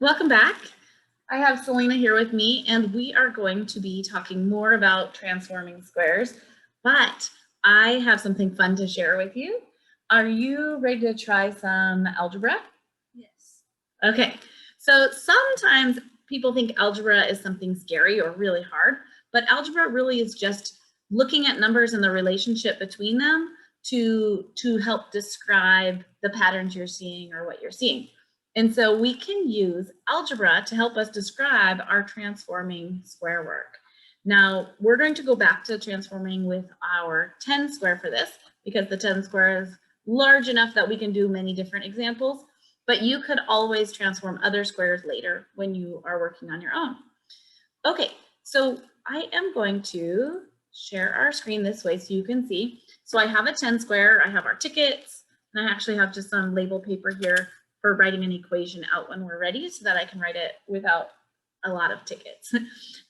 Welcome back. I have Selena here with me, and we are going to be talking more about transforming squares, but I have something fun to share with you. Are you ready to try some algebra? Yes. Okay, so sometimes people think algebra is something scary or really hard, but algebra really is just looking at numbers and the relationship between them to help describe the patterns you're seeing or what you're seeing. And so we can use algebra to help us describe our transforming square work. Now, we're going to go back to transforming with our 10 square for this, because the 10 square is large enough that we can do many different examples, but you could always transform other squares later when you are working on your own. Okay, so I am going to share our screen this way so you can see. So I have a 10 square, I have our tickets, and I actually have just some label paper here for writing an equation out when we're ready so that I can write it without a lot of tickets.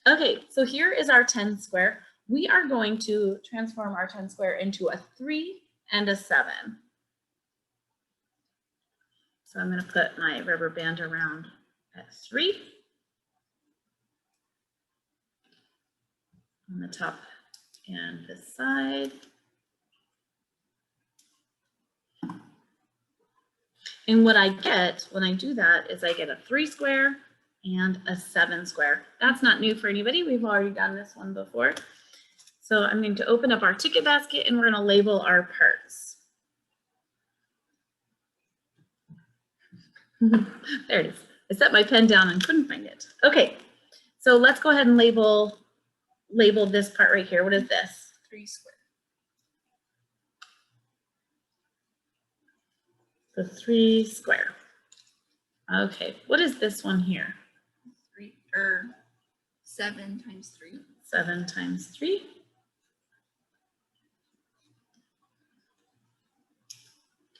Okay, so here is our 10 square. We are going to transform our 10 square into a 3 and a 7. So I'm going to put my rubber band around at 3 on the top and this side. And what I get when I do that is I get a 3 square and a 7 square. That's not new for anybody. We've already done this one before. So I'm going to open up our ticket basket and we're going to label our parts. There it is. I set my pen down and couldn't find it. Okay, so let's go ahead and label this part right here. What is this? 3 square. The 3 square. Okay, what is this one here? 7 times 3. 7 times 3.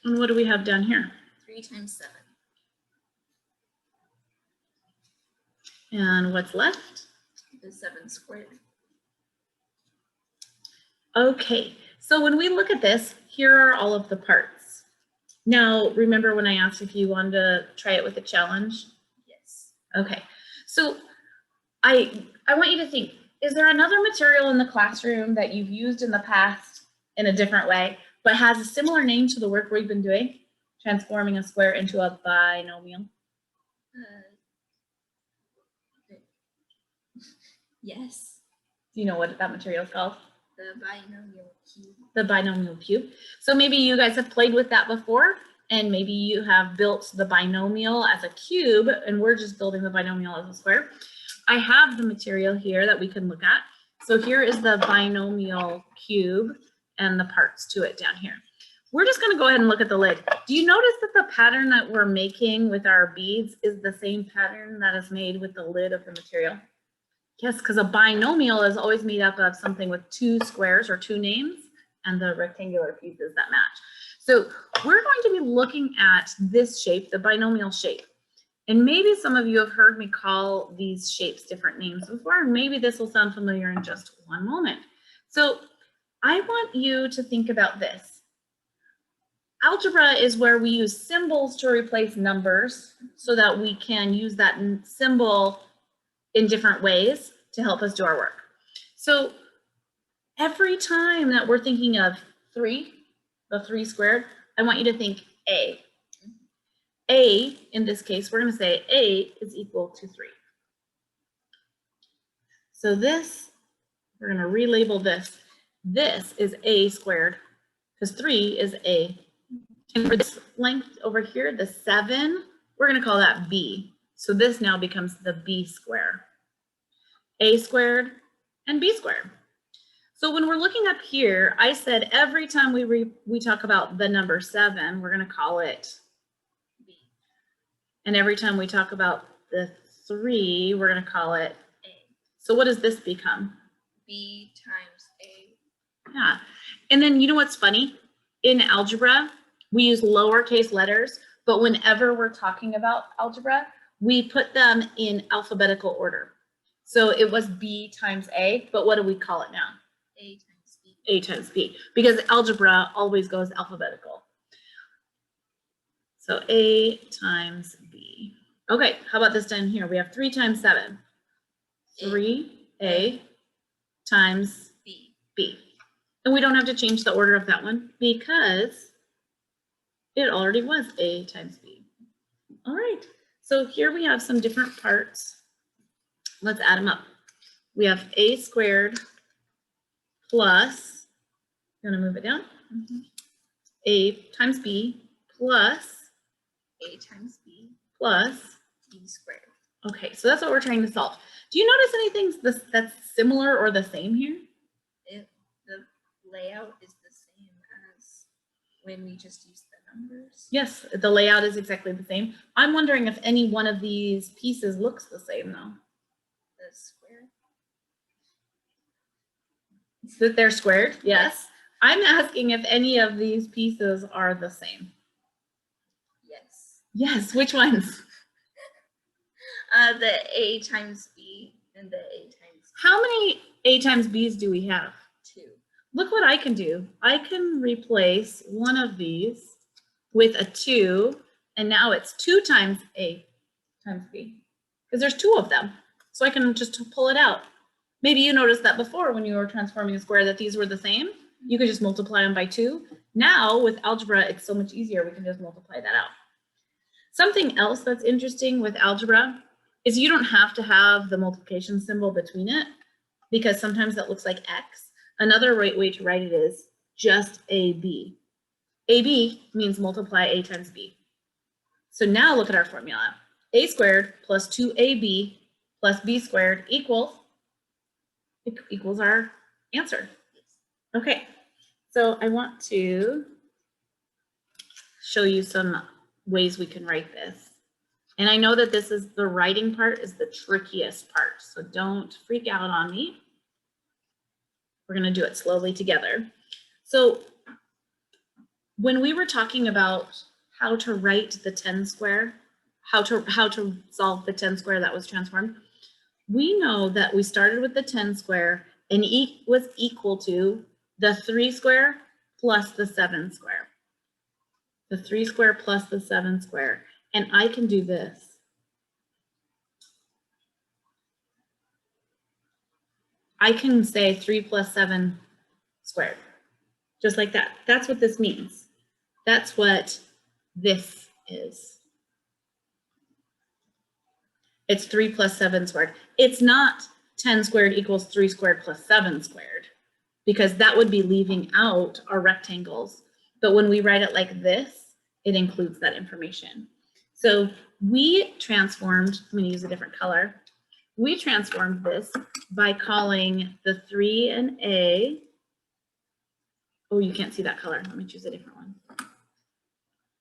And what do we have down here? 3 times 7. And what's left? The 7 squared. Okay, so when we look at this, here are all of the parts. Now, remember when I asked if you wanted to try it with a challenge? Yes. Okay, so I want you to think, is there another material in the classroom that you've used in the past in a different way, but has a similar name to the work we've been doing, transforming a square into a binomial? Yes. Do you know what that material is called? The binomial cube. The binomial cube. So maybe you guys have played with that before, and maybe you have built the binomial as a cube, and we're just building the binomial as a square. I have the material here that we can look at. So here is the binomial cube and the parts to it down here. We're just going to go ahead and look at the lid. Do you notice that the pattern that we're making with our beads is the same pattern that is made with the lid of the material? Yes, because a binomial is always made up of something with 2 squares or 2 names and the rectangular pieces that match. So we're going to be looking at this shape, the binomial shape. And maybe some of you have heard me call these shapes different names before, and maybe this will sound familiar in just one moment. So I want you to think about this. Algebra is where we use symbols to replace numbers so that we can use that symbol in different ways to help us do our work. So every time that we're thinking of 3, the 3 squared, I want you to think A. A, in this case, we're going to say A is equal to 3. So this, we're going to relabel this. This is A squared, because 3 is A. And for this length over here, the 7, we're going to call that B. So this now becomes the B square. A squared and B squared. So when we're looking up here, I said every time we talk about the number 7, we're going to call it B. And every time we talk about the 3, we're going to call it A. So what does this become? B times A. Yeah. And then you know what's funny? In algebra, we use lowercase letters, but whenever we're talking about algebra, we put them in alphabetical order. So it was B times A, but what do we call it now? A times B. A times B, because algebra always goes alphabetical. So A times B. Okay, how about this down here? We have 3 times 7. 3a times B. b. And we don't have to change the order of that one because it already was a times b. All right, so here we have some different parts. Let's add them up. We have a squared plus, I'm gonna move it down, a times b plus A times B. plus, B squared. okay, so that's what we're trying to solve. Do you notice anything that's similar or the same here? The layout is the same as when we just used the numbers. Yes, the layout is exactly the same. I'm wondering if any one of these pieces looks the same though. The square. That they're squared? Yes. I'm asking if any of these pieces are the same. Yes. Yes, which ones? The A times B and the A times How many a times b's do we have? 2. Look what I can do. I can replace one of these with a 2, and now it's 2 times a times b, because there's 2 of them. So I can just pull it out. Maybe you noticed that before when you were transforming a square that these were the same. You could just multiply them by 2. Now with algebra, it's so much easier. We can just multiply that out. Something else that's interesting with algebra is you don't have to have the multiplication symbol between it, because sometimes that looks like X. Another right way to write it is just AB. AB means multiply A times B. So now look at our formula. A squared plus 2AB plus B squared equals our answer. Okay, so I want to show you some ways we can write this. And I know that this is the writing part is the trickiest part, so don't freak out on me. We're going to do it slowly together. So when we were talking about how to write the 10 square, how to solve the 10 square that was transformed, we know that we started with the 10 square and E was equal to the 3 square plus the 7 square. The 3 square plus the 7 square. And I can do this. I can say 3 plus 7 squared, just like that. That's what this means. That's what this is. It's 3 plus 7 squared. It's not 10 squared equals 3 squared plus 7 squared, because that would be leaving out our rectangles. But when we write it like this, it includes that information. So we transformed, I'm going to use a different color. We transformed this by calling the 3 an A. Oh, you can't see that color. Let me choose a different one.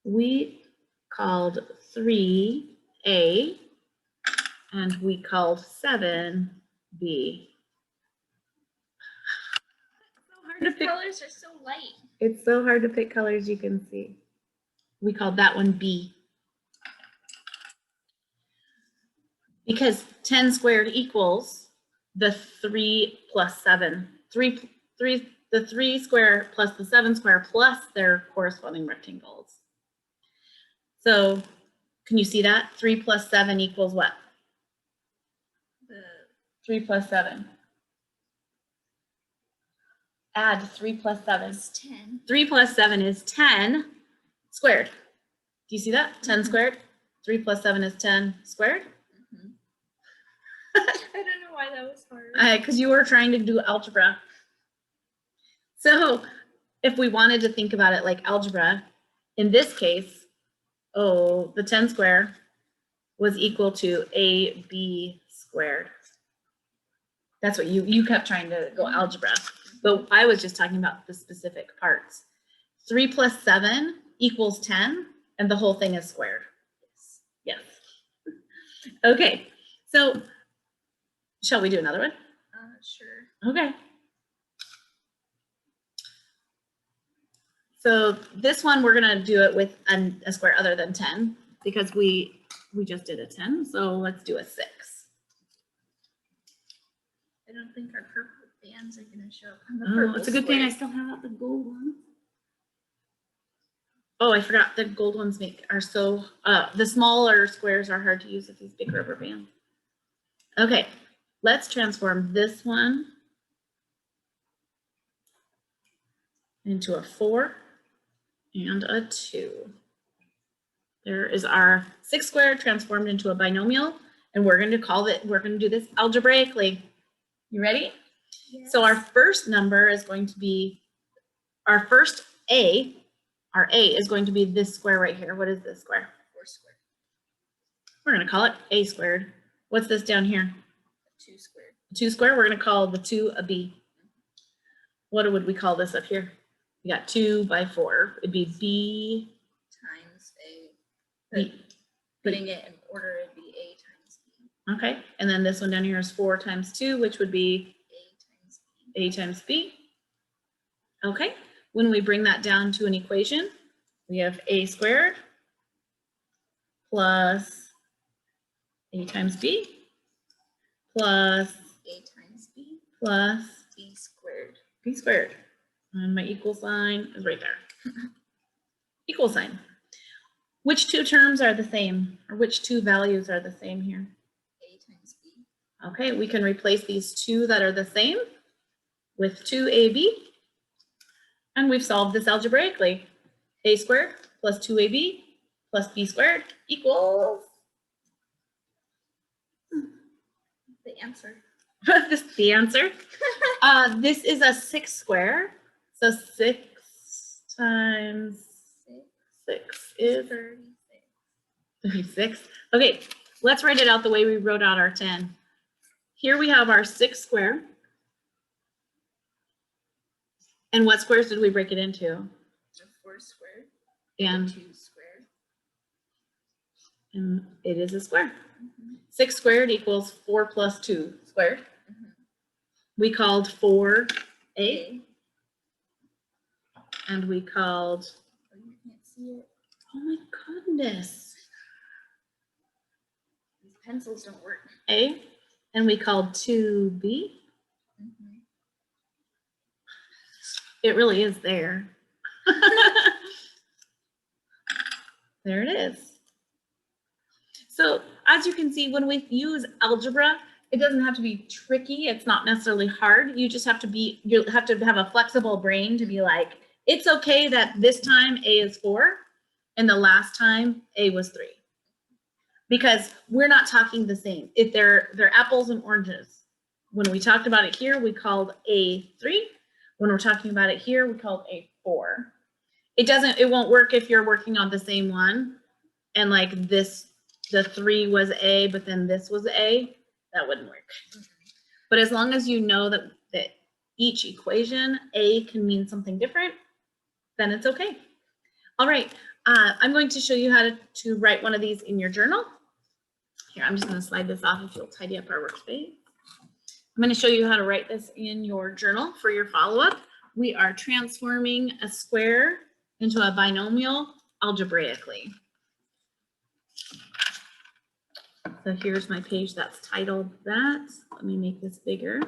We called 3A and we called 7B. So hard to pick. Colors are so light. It's so hard to pick colors you can see. We called that one B. Because 10 squared equals the 3 plus 7. The 3 square plus the 7 square plus their corresponding rectangles. So can you see that? 3 plus 7 equals what? 3 plus 7. Add 3 plus 7. It's 10. 3 plus 7 is 10 squared. Do you see that? 10 squared. 3 plus 7 is 10 squared. I don't know why that was hard. Because you were trying to do algebra. So if we wanted to think about it like algebra, in this case, the 10 square was equal to AB squared. That's what you kept trying to go algebra, but I was just talking about the specific parts. 3 plus 7 equals 10, and the whole thing is squared. Yes. Okay, so shall we do another one? Sure. Okay. So this one, we're gonna do it with a square other than 10 because we just did a 10, so let's do a 6. I don't think our purple bands are gonna show up on the purple It's a good thing I squares. still have out the gold one. Oh, I forgot the gold ones are so, the smaller squares are hard to use with these big rubber bands. Okay, let's transform this one into a 4 and a 2. There is our 6 square transformed into a binomial, and we're going to do this algebraically. You ready? Yes. So our first number is going to be, our first A, our A is going to be this square right here. What is this square? 4 squared. We're going to call it A squared. What's this down here? 2 squared. 2 square, we're going to call the 2 a B. What would we call this up here? We got 2 by 4. It'd be B Times A. B. Putting it in order, it'd be A times B. Okay, and then this one down here is 4 times 2, which would be A times B. A times B. Okay, when we bring that down to an equation, we have A squared plus A times B plus A times B plus B squared. B squared. And my equal sign is right there. Equal sign. Which two terms are the same, or which two values are the same here? A times B. Okay, we can replace these two that are the same with 2ab, and we've solved this algebraically. A squared plus 2ab plus b squared equals The answer. this is the answer. This is a 6 square, so 6 times 6 is 36. 36. Okay, let's write it out the way we wrote out our 10. Here we have our 6 square. And what squares did we break it into? The 4 squared. And, The 2 squared. and it is a square. Mm-hmm. 6 squared equals 4 plus 2 squared. Mm-hmm. We called 4 A, A. and we called, Oh, you can't see it. oh my goodness, These pencils don't work. A, and we called 2B. Mm-hmm. It really is there. There it is. So as you can see, when we use algebra, it doesn't have to be tricky. It's not necessarily hard. You just have to you have to have a flexible brain to be like, it's okay that this time A is 4 and the last time A was 3. Because we're not talking the same. If they're apples and oranges. When we talked about it here, we called A 3. When we're talking about it here, we called A 4. It won't work if you're working on the same one and like this, the 3 was A, but then this was A, that wouldn't work. But as long as you know that each equation, A can mean something different, then it's okay. All right, I'm going to show you how to write one of these in your journal. Here, I'm just going to slide this off if you'll tidy up our workspace. I'm going to show you how to write this in your journal for your follow-up. We are transforming a square into a binomial algebraically. So here's my page that's titled that. Let me make this bigger.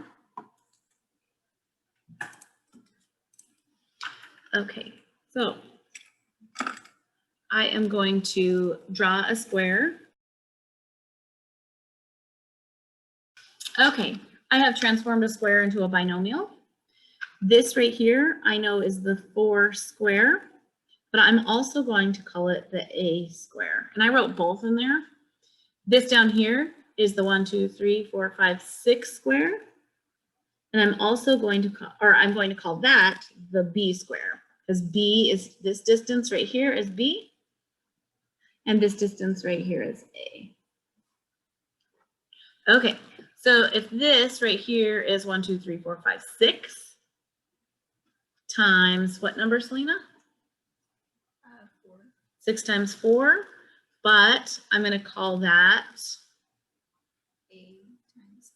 Okay, so I am going to draw a square. Okay, I have transformed a square into a binomial. This right here, I know is the 4 square, but I'm also going to call it the A square. And I wrote both in there. This down here is the 1, 2, 3, 4, 5, 6 square. And I'm also going to call that the B square, because B is this distance right here is B, and this distance right here is A. Okay, so if this right here is 1, 2, 3, 4, 5, 6 times what number, Selena? 4. 6 times 4, but I'm going to call that A times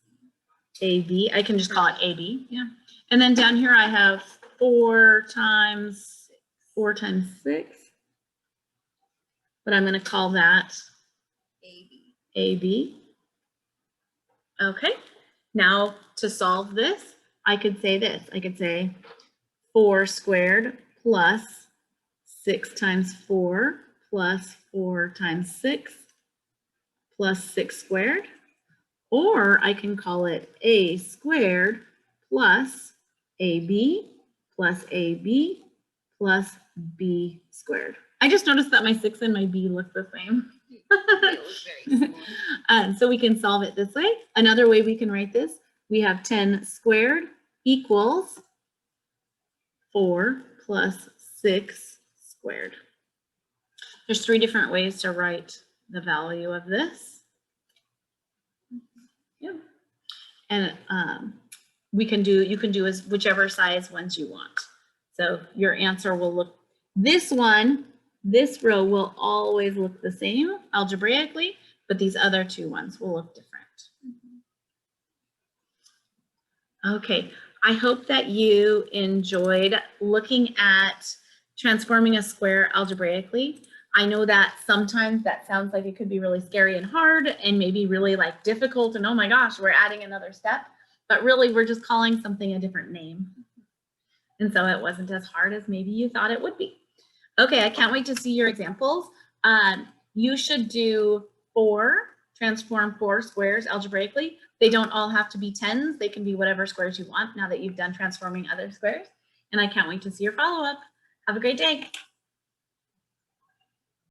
B. AB. I can just call it AB, yeah. And then down here I have 4 times 6, but I'm going to call that AB. AB. Okay, now to solve this, I could say this. I could say 4 squared plus 6 times 4 plus 4 times 6 plus 6 squared. Or I can call it a squared plus ab plus ab plus b squared. I just noticed that my 6 and my b look the same. They look very similar. So we can solve it this way. Another way we can write this, we have 10 squared equals 4 plus 6 squared. There's 3 different ways to write the value of this. Yeah. And you can do as whichever size ones you want. So your answer will look, this row will always look the same algebraically, but these other 2 ones will look different. Okay, I hope that you enjoyed looking at transforming a square algebraically. I know that sometimes that sounds like it could be really scary and hard and maybe really like difficult and oh my gosh, we're adding another step, but really we're just calling something a different name. And so it wasn't as hard as maybe you thought it would be. Okay, I can't wait to see your examples. You should do 4, transform 4 squares algebraically. They don't all have to be 10s. They can be whatever squares you want now that you've done transforming other squares. And I can't wait to see your follow-up. Have a great day.